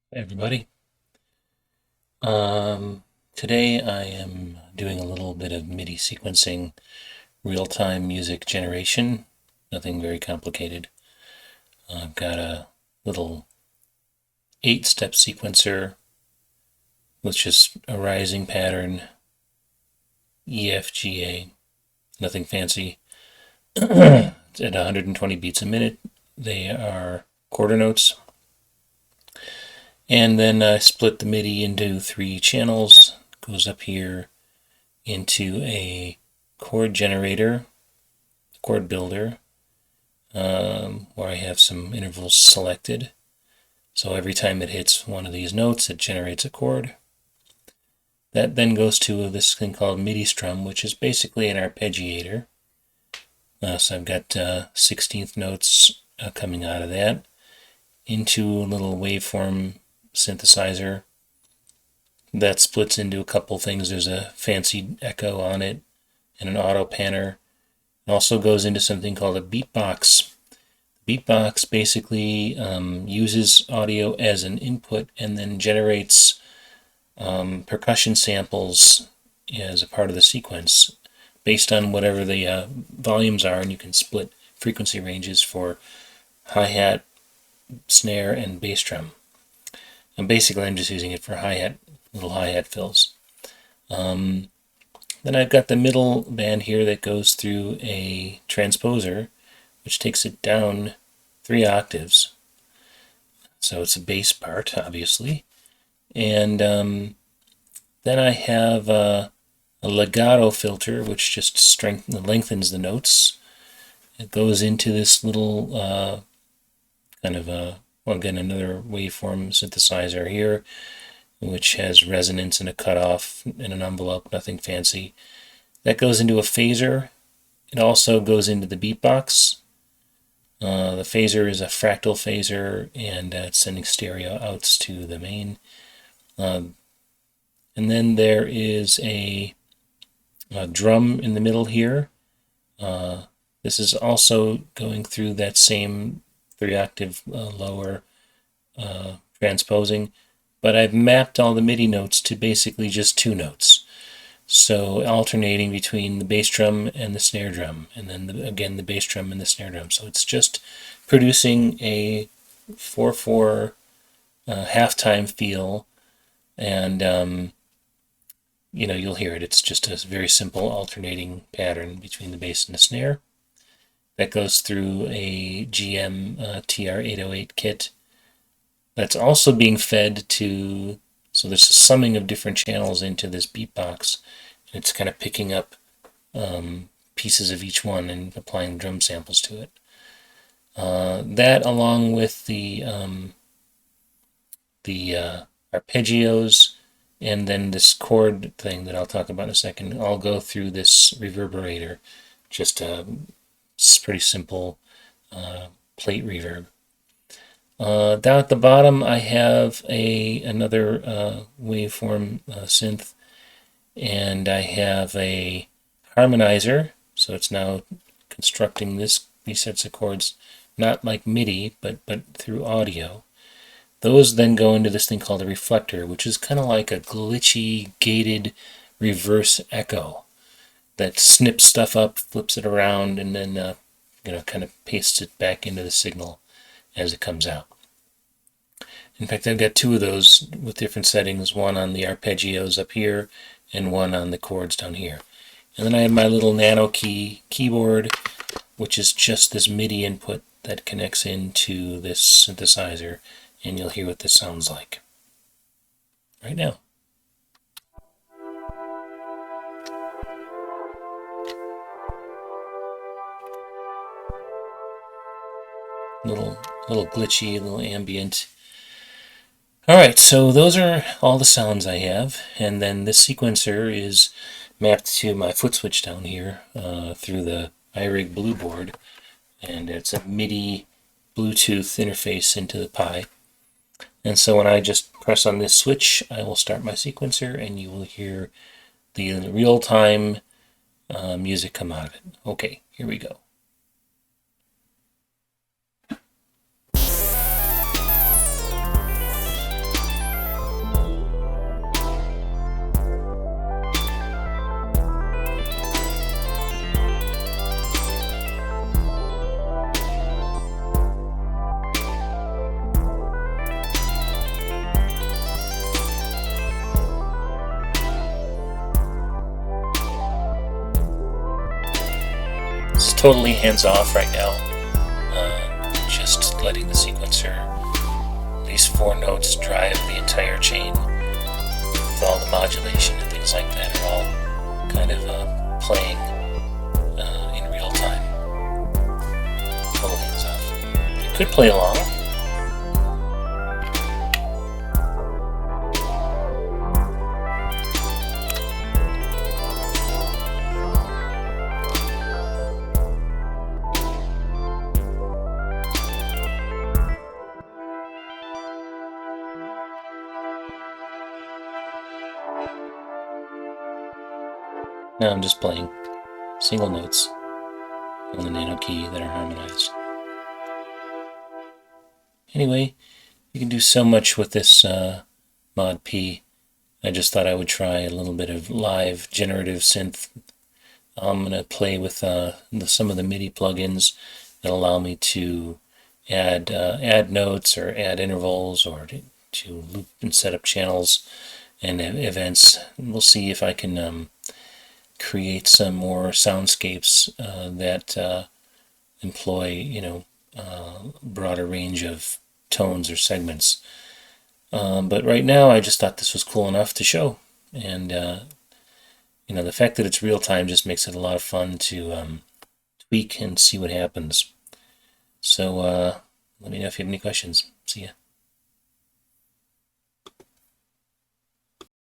Hey everybody. Um, Today I am doing a little bit of MIDI sequencing, real-time music generation. Nothing very complicated. I've got a little 8-step sequencer with just a rising pattern, EFGA. Nothing fancy. It's at 120 beats a minute. They are quarter notes. And then I split the MIDI into 3 channels. Goes up here into a chord generator, chord builder, where I have some intervals selected. So every time it hits one of these notes, it generates a chord. That then goes to this thing called MIDI strum, which is basically an arpeggiator. So I've got 16th notes coming out of that into a little waveform synthesizer that splits into a couple things. There's a fancy echo on it and an auto panner. It also goes into something called a beatbox. Beatbox basically uses audio as an input and then generates percussion samples as a part of the sequence based on whatever the volumes are, and you can split frequency ranges for hi-hat, snare, and bass drum. And basically I'm just using it for hi-hat, little hi-hat fills. Then I've got the middle band here that goes through a transposer, which takes it down 3 octaves. So it's a bass part, obviously. And then I have a legato filter, which just lengthens the notes. It goes into this little kind of well, again, another waveform synthesizer here, which has resonance and a cutoff and an envelope, nothing fancy. That goes into a phaser. It also goes into the beatbox. The phaser is a fractal phaser, and it's sending stereo outs to the main. And then there is a drum in the middle here. This is also going through that same 3-octave lower transposing, but I've mapped all the MIDI notes to basically just 2 notes. So alternating between the bass drum and the snare drum, and then again the bass drum and the snare drum. So it's just producing a 4/4 halftime feel, and you'll hear it. It's just a very simple alternating pattern between the bass and the snare. That goes through a GM TR-808 kit. That's also being fed to, so there's a summing of different channels into this beatbox. And it's kind of picking up pieces of each one and applying drum samples to it. That, along with the arpeggios and then this chord thing that I'll talk about in a second, all go through this reverberator. Just a pretty simple plate reverb. Down at the bottom, I have another waveform synth, and I have a harmonizer. So it's now constructing these sets of chords, not like MIDI, but through audio. Those then go into this thing called a reflector, which is kind of like a glitchy, gated reverse echo that snips stuff up, flips it around, and then kind of pastes it back into the signal as it comes out. In fact, I've got 2 of those with different settings, one on the arpeggios up here and one on the chords down here. And then I have my little nano keyboard, which is just this MIDI input that connects into this synthesizer, and you'll hear what this sounds like right now. Little glitchy, a little ambient. Alright, so those are all the sounds I have, and then this sequencer is mapped to my foot switch down here through the iRig Blue board, and it's a MIDI Bluetooth interface into the Pi. And so when I just press on this switch, I will start my sequencer, and you will hear the real-time music come out of it. Okay, here we go. totally hands-off right now. Just letting the sequencer, these 4 notes, drive the entire chain with all the modulation and things like that are all kind of playing in real time. Total hands-off. You could play along. Now I'm just playing single notes on the nano key that are harmonized. Anyway, you can do so much with this ModeP. I just thought I would try a little bit of live generative synth. I'm going to play with some of the MIDI plugins that allow me to add notes or add intervals or to loop and set up channels and events. We'll see if I can create some more soundscapes that employ, broader range of tones or segments. But right now, I just thought this was cool enough to show, and the fact that it's real time just makes it a lot of fun to tweak and see what happens. So let me know if you have any questions. See ya.